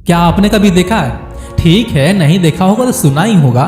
क्या आपने कभी देखा है, ठीक है नहीं देखा होगा तो सुना ही होगा,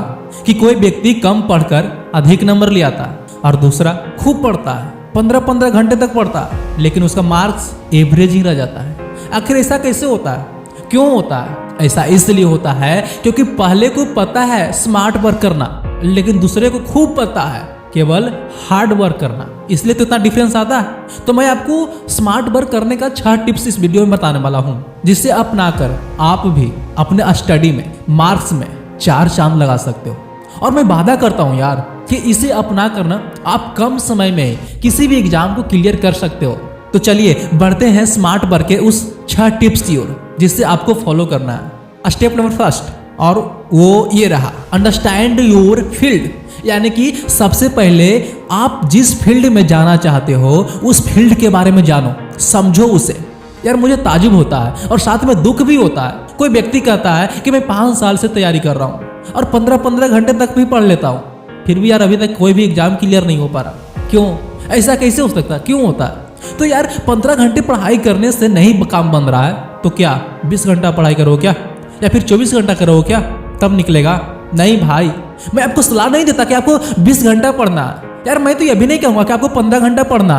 कि कोई व्यक्ति कम पढ़कर अधिक नंबर ले आता है और दूसरा खूब पढ़ता है, 15-15 घंटे तक पढ़ता है, लेकिन उसका मार्क्स एवरेज ही रह जाता है। आखिर ऐसा कैसे होता है, क्यों होता है? ऐसा इसलिए होता है क्योंकि पहले को पता है स्मार्ट वर्क करना, लेकिन दूसरे को खूब पता है केवल हार्ड वर्क करना, इसलिए तो इतना डिफरेंस आता है। तो मैं आपको स्मार्ट वर्क करने का 6 टिप्स इस वीडियो में बताने वाला हूं, जिससे अपनाकर आप भी अपने स्टडी में मार्क्स में 4 चांद लगा सकते हो। और मैं वादा करता हूं यार कि इसे अपना करना आप कम समय में किसी भी एग्जाम को क्लियर कर सकते हो। तो चलिए बढ़ते हैं स्मार्ट वर्क के उस 6 टिप्स की ओर, जिससे आपको फॉलो करना है। स्टेप नंबर फर्स्ट, और वो ये रहा, अंडरस्टैंड योर फील्ड। यानी कि सबसे पहले आप जिस फील्ड में जाना चाहते हो उस फील्ड के बारे में जानो, समझो उसे। यार मुझे ताजुब होता है और साथ में दुख भी होता है, कोई व्यक्ति कहता है कि मैं 5 साल से तैयारी कर रहा हूँ और 15-15 घंटे तक भी पढ़ लेता हूँ, फिर भी यार अभी तक कोई भी एग्जाम क्लियर नहीं हो पा रहा। क्यों? ऐसा कैसे हो सकता है, क्यों होता है? तो यार 15 घंटे पढ़ाई करने से नहीं काम बन रहा है, तो क्या 20 घंटा पढ़ाई करो क्या, या फिर 24 घंटा करो क्या, तब निकलेगा? नहीं भाई, मैं आपको सलाह नहीं देता कि आपको 20 घंटा पढ़ना। यार मैं तो ये भी नहीं कहूँगा कि आपको 15 घंटा पढ़ना।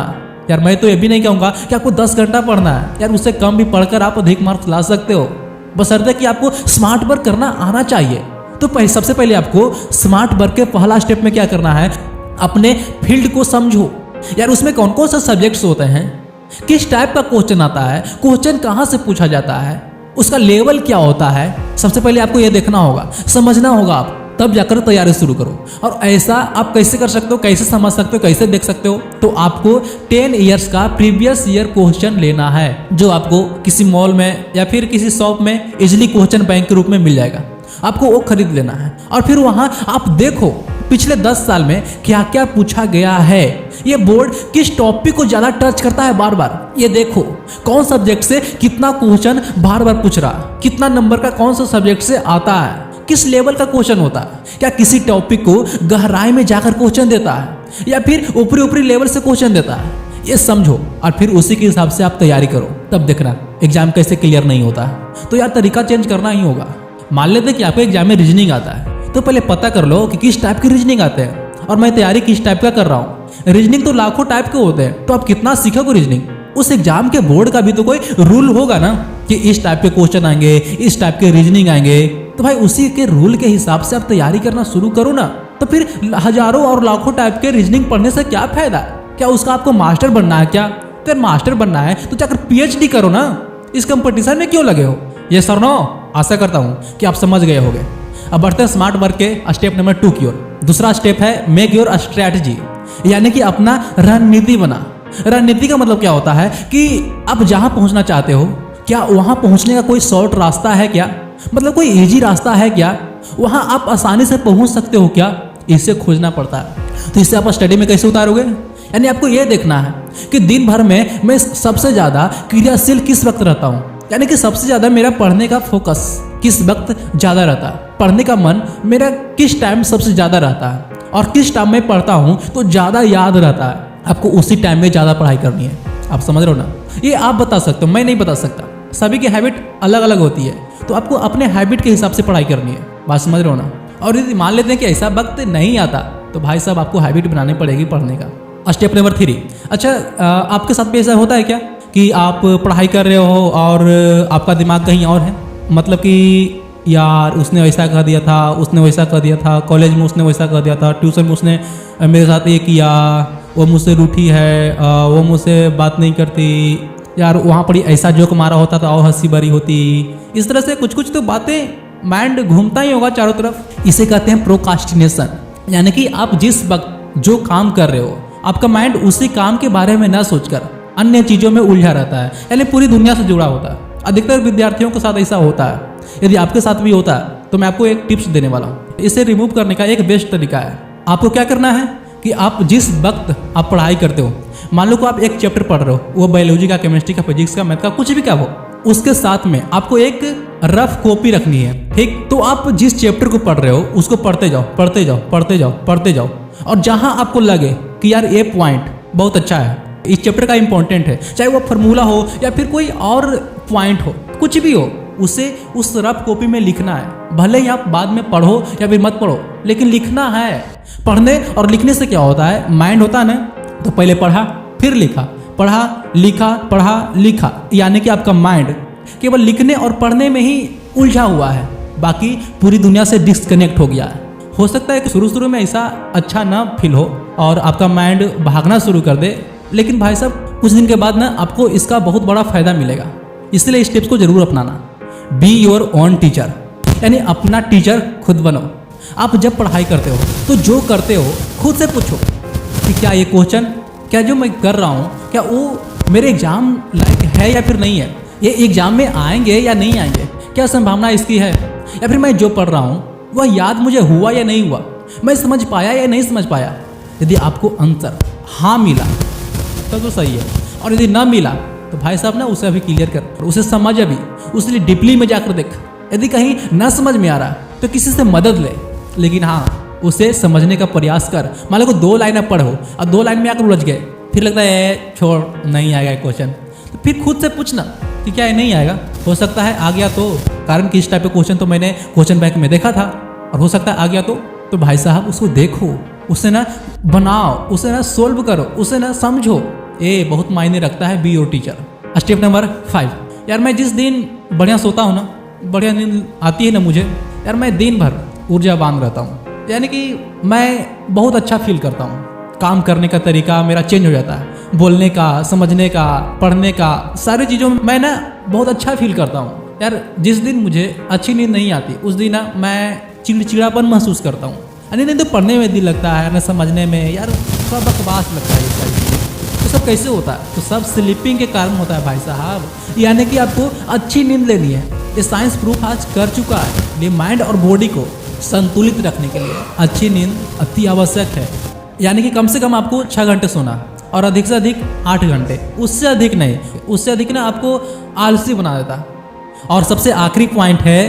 यार मैं तो ये भी नहीं कहूँगा कि आपको 10 घंटा पढ़ना है। यार उससे कम भी पढ़कर आप अधिक मार्क्स ला सकते हो, बशर्ते कि आपको स्मार्ट वर्क करना आना चाहिए। तो सबसे पहले आपको स्मार्ट वर्क के पहला स्टेप में क्या करना है, अपने फील्ड को समझो। यार उसमें कौन कौन सा सब्जेक्ट्स होते हैं, किस टाइप का क्वेश्चन आता है, क्वेश्चन कहाँ से पूछा जाता है, उसका लेवल क्या होता है। सबसे पहले आपको यह देखना होगा, समझना होगा आप, तब जाकर तैयारी शुरू करो। और ऐसा आप कैसे कर सकते हो, कैसे समझ सकते हो, कैसे देख सकते हो? तो आपको 10 ईयर्स का प्रीवियस ईयर क्वेश्चन लेना है, जो आपको किसी मॉल में या फिर किसी शॉप में इजिली क्वेश्चन बैंक के रूप में मिल जाएगा। आपको वो खरीद लेना है और फिर वहां आप देखो पिछले 10 साल में क्या क्या पूछा गया है, ये बोर्ड किस टॉपिक को ज्यादा टच करता है बार बार, ये देखो कौन सब्जेक्ट से कितना क्वेश्चन बार बार पूछ रहा, कितना नंबर का कौन सा सब्जेक्ट से आता है, किस लेवल का क्वेश्चन होता है, क्या किसी टॉपिक को गहराई में जाकर क्वेश्चन देता है या फिर ऊपरी ऊपरी लेवल से क्वेश्चन देता है, ये समझो और फिर उसी के हिसाब से आप तैयारी करो, तब देखना एग्जाम कैसे क्लियर नहीं होता है। तो यार तरीका चेंज करना ही होगा। मान लेते कि आपको एग्जाम में रीजनिंग आता है, तो पहले पता कर लो कि किस टाइप की रीजनिंग आते हैं और मैं तैयारी किस टाइप का कर रहा हूँ। रीजनिंग तो लाखों टाइप के होते हैं, तो आप कितना सीखोगे रीजनिंग, उस एग्जाम के बोर्ड का भी तो कोई रूल होगा ना कि इस टाइप के क्वेश्चन आएंगे, इस टाइप के रीजनिंग आएंगे। तो भाई उसी के रूल के हिसाब से आप तैयारी करना शुरू करो ना। तो फिर हजारों और लाखों टाइप के रीजनिंग पढ़ने से क्या फायदा? क्या उसका आपको मास्टर बनना है क्या? तो मास्टर बनना है तो जाकर PhD करो ना, इस कंपटीशन में क्यों लगे हो? ये सर नो, आशा करता हूँ कि आप समझ गए होंगे। अब बढ़ते हैं स्मार्ट वर्क के स्टेप नंबर 2 की ओर। दूसरा स्टेप है मेक योर स्ट्रैटेजी, यानी कि अपना रणनीति बना। रणनीति का मतलब क्या होता है कि आप जहाँ पहुँचना चाहते हो, क्या वहाँ पहुँचने का कोई शॉर्ट रास्ता है क्या, मतलब कोई इजी रास्ता है क्या, वहाँ आप आसानी से पहुँच सकते हो क्या, इसे खोजना पड़ता है। तो इससे आप स्टडी में कैसे उतारोगे? यानी आपको यह देखना है कि दिन भर में मैं सबसे ज़्यादा क्रियाशील किस वक्त रहता हूँ, यानी कि सबसे ज़्यादा मेरा पढ़ने का फोकस किस वक्त ज़्यादा रहता है, पढ़ने का मन मेरा किस टाइम सबसे ज़्यादा रहता है, और किस टाइम में पढ़ता हूँ तो ज़्यादा याद रहता है। आपको उसी टाइम में ज़्यादा पढ़ाई करनी है। आप समझ रहे हो ना? ये आप बता सकते हो, मैं नहीं बता सकता, सभी की हैबिट अलग अलग होती है, तो आपको अपने हैबिट के हिसाब से पढ़ाई करनी है। बात समझ रहे हो ना? और यदि मान लेते हैं कि ऐसा वक्त नहीं आता, तो भाई साहब आपको हैबिट बनानी पड़ेगी पढ़ने का। Step number 3। अच्छा, आपके साथ भी ऐसा होता है क्या कि आप पढ़ाई कर रहे हो और आपका दिमाग कहीं और है? मतलब कि यार उसने वैसा कह दिया था, उसने वैसा कह दिया था, कॉलेज में उसने वैसा कह दिया था, ट्यूशन में उसने मेरे साथ ये किया, वो मुझसे रूठी है, वो मुझसे बात नहीं करती, यार वहाँ पर ऐसा जोक मारा होता तो और हंसी भरी होती। इस तरह से कुछ कुछ तो बातें माइंड घूमता ही होगा चारों तरफ। इसे कहते हैं प्रोकास्टिनेशन, यानी कि आप जिस वक्त जो काम कर रहे हो, आपका माइंड उसी काम के बारे में ना सोचकर अन्य चीज़ों में उलझा रहता है, यानी पूरी दुनिया से जुड़ा होता है। अधिकतर विद्यार्थियों के साथ ऐसा होता है। यदि आपके साथ भी होता है तो मैं आपको एक टिप्स देने वाला हूँ। इसे रिमूव करने का एक बेस्ट तरीका है। आपको क्या करना है कि आप जिस वक्त आप पढ़ाई करते हो, मान लो कि आप एक चैप्टर पढ़ रहे हो, वो बायोलॉजी का, केमिस्ट्री का, फिजिक्स का, मैथ का, कुछ भी का हो, उसके साथ में आपको एक रफ कॉपी रखनी है, ठीक? तो आप जिस चैप्टर को पढ़ रहे हो उसको पढ़ते जाओ, पढ़ते जाओ, पढ़ते जाओ, पढ़ते जाओ, और जहां आपको लगे कि यार ये पॉइंट बहुत अच्छा है, इस चैप्टर का इंपॉर्टेंट है, चाहे वो फार्मूला हो या फिर कोई और पॉइंट हो, कुछ भी हो, उसे उस रफ कॉपी में लिखना है। भले ही आप बाद में पढ़ो या फिर मत पढ़ो, लेकिन लिखना है। पढ़ने और लिखने से क्या होता है, माइंड होता है ना, तो पहले पढ़ा फिर लिखा, पढ़ा लिखा, पढ़ा लिखा, यानी कि आपका माइंड केवल लिखने और पढ़ने में ही उलझा हुआ है, बाकी पूरी दुनिया से डिस्कनेक्ट हो गया है। हो सकता है कि शुरू में ऐसा अच्छा ना फील हो और आपका माइंड भागना शुरू कर दे, लेकिन भाई साहब कुछ दिन के बाद ना आपको इसका बहुत बड़ा फायदा मिलेगा। इसलिए इस टिप्स को जरूर अपनाना। बी योर ओन टीचर, यानी अपना टीचर खुद बनो। आप जब पढ़ाई करते हो तो जो करते हो खुद से पूछो कि क्या ये क्वेश्चन, क्या जो मैं कर रहा हूँ, क्या वो मेरे एग्जाम लायक है या फिर नहीं है, ये एग्जाम में आएंगे या नहीं आएंगे, क्या संभावना इसकी है, या फिर मैं जो पढ़ रहा हूँ वह याद मुझे हुआ या नहीं हुआ, मैं समझ पाया या नहीं समझ पाया। यदि आपको आंसर हाँ मिला तो सही है, और यदि ना मिला तो भाई साहब ना उसे अभी क्लियर कर, उसे समझ, अभी उसके लिए डीपली में जाकर देख। यदि कहीं ना समझ में आ रहा तो किसी से मदद ले, लेकिन हाँ उसे समझने का प्रयास कर। मान लो को 2 लाइन आप पढ़ो और 2 लाइन में आकर उलझ गए, फिर लगता है छोड़ नहीं आएगा क्वेश्चन, तो फिर खुद से पूछना कि क्या ये नहीं आएगा। हो सकता है आ गया तो कारण कि इस टाइप का क्वेश्चन तो मैंने क्वेश्चन बैंक में देखा था, और हो सकता है आ गया तो भाई साहब उसको देखो, उसे ना बनाओ, उसे ना सोल्व करो, उसे ना समझो। ये बहुत मायने रखता है be your teacher. Step number 5, यार मैं जिस दिन बढ़िया सोता हूँ ना, बढ़िया नींद आती है ना मुझे, यार मैं दिन भर ऊर्जावान रहता हूँ, यानी कि मैं बहुत अच्छा फील करता हूँ। काम करने का तरीका मेरा चेंज हो जाता है, बोलने का, समझने का, पढ़ने का, सारी चीज़ों में मैं ना बहुत अच्छा फील करता हूँ। यार जिस दिन मुझे अच्छी नींद नहीं आती उस दिन ना मैं चिड़चिड़ापन महसूस करता हूँ। नहीं तो पढ़ने में दिल लगता है, ना समझने में, यार थोड़ा बकवास लगता है ये सारी चीज़ें। तो सब कैसे होता है, तो सब स्लीपिंग के कारण होता है भाई साहब, यानी कि आपको अच्छी नींद लेनी है। ये साइंस प्रूफ आज कर चुका है। ये माइंड और बॉडी को संतुलित रखने के लिए अच्छी नींद अति आवश्यक है, यानी कि कम से कम आपको 6 घंटे सोना, और अधिक से अधिक 8 घंटे, उससे अधिक नहीं। उससे अधिक ना आपको आलसी बना देता। और सबसे आखिरी पॉइंट है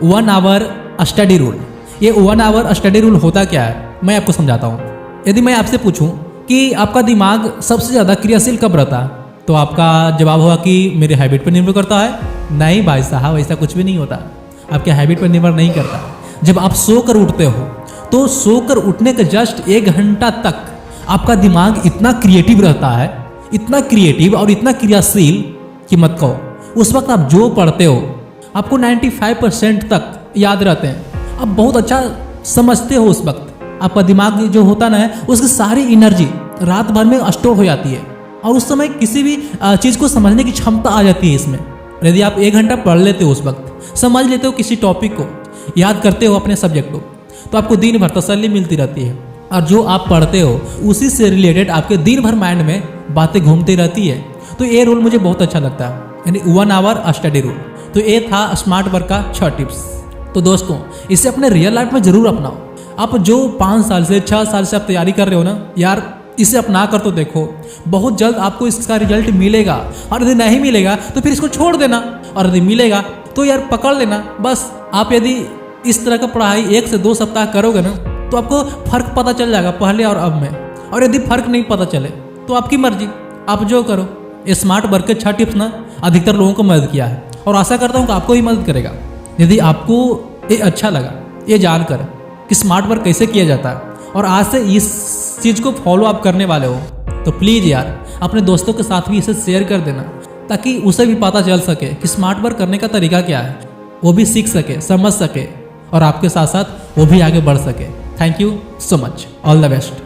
1 आवर स्टडी रूल। ये 1 आवर स्टडी रूल होता क्या है, मैं आपको समझाता हूँ। यदि मैं आपसे पूछूं कि आपका दिमाग सबसे ज़्यादा क्रियाशील कब रहता है, तो आपका जवाब होगा कि मेरे हैबिट पर निर्भर करता है। नहीं भाई साहब, ऐसा कुछ भी नहीं होता, आपके हैबिट पर निर्भर नहीं करता। जब आप सोकर उठते हो तो सोकर उठने के जस्ट 1 घंटा तक आपका दिमाग इतना क्रिएटिव रहता है, इतना क्रिएटिव और इतना क्रियाशील कि मत कहो। उस वक्त आप जो पढ़ते हो आपको 95% तक याद रहते हैं, आप बहुत अच्छा समझते हो। उस वक्त आपका दिमाग जो होता ना है, उसकी सारी एनर्जी रात भर में स्टोर हो जाती है, और उस समय किसी भी चीज़ को समझने की क्षमता आ जाती है इसमें। यदि आप 1 घंटा पढ़ लेते हो, उस वक्त समझ लेते हो किसी टॉपिक को, याद करते हो अपने सब्जेक्ट को, तो आपको दिन भर तसल्ली मिलती रहती है। और जो आप पढ़ते हो उसी से रिलेटेड आपके दिन भर माइंड में बातें घूमती रहती है। तो ये रूल मुझे बहुत अच्छा लगता है, यानी 1 आवर स्टडी रूल। तो ये था स्मार्ट वर्क का 6 टिप्स। तो दोस्तों इसे अपने रियल लाइफ में जरूर अपनाओ। आप जो 5 साल से 6 साल से आप तैयारी कर रहे हो ना, यार इसे अपना कर तो देखो, बहुत जल्द आपको इसका रिजल्ट मिलेगा। और यदि नहीं मिलेगा तो फिर इसको छोड़ देना, और यदि मिलेगा तो यार पकड़ लेना। बस आप यदि इस तरह का पढ़ाई 1 से 2 सप्ताह करोगे ना, तो आपको फर्क पता चल जाएगा पहले और अब में। और यदि फर्क नहीं पता चले तो आपकी मर्जी, आप जो करो। ये स्मार्ट वर्क के 6 टिप्स ना अधिकतर लोगों को मदद किया है, और आशा करता हूँ कि आपको ही मदद करेगा। यदि आपको ये अच्छा लगा ये जानकर कि स्मार्ट वर्क कैसे किया जाता है, और आज से इस चीज़ को फॉलो अप करने वाले हो, तो प्लीज़ यार अपने दोस्तों के साथ भी इसे शेयर कर देना, ताकि उसे भी पता चल सके कि स्मार्ट वर्क करने का तरीका क्या है, वो भी सीख सके, समझ सके, और आपके साथ साथ वो भी आगे बढ़ सके। Thank you so much, all the best.